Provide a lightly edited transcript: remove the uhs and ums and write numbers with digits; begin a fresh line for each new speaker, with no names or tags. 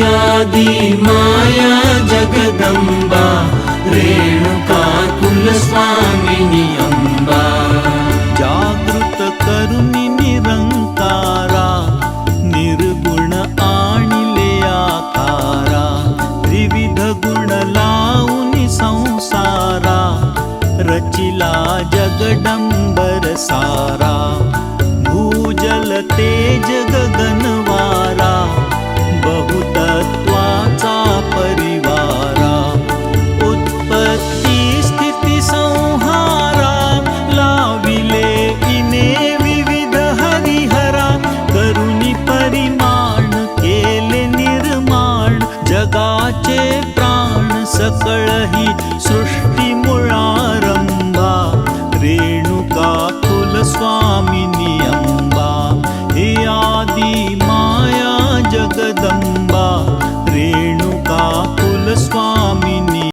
आदि माया जगदम्बा रेणुका कुलस्वामिनी अम्बा।
जागृत करुणी निरंकारा निर्गुण आणिले आकारा त्रिविध गुण लावून संसारा रचिला जगदंबर सारा भूजल तेज गगनवारा बहुतत्वाचा परिवारा उत्पत्ती स्थिती संहारा लाविले इने विविध हरिहरा करुणी परिमाण केले निर्माण जगाचे प्राण सकळ ही सृष्टी मुळारंभा रेणुका कुलस्वामिनी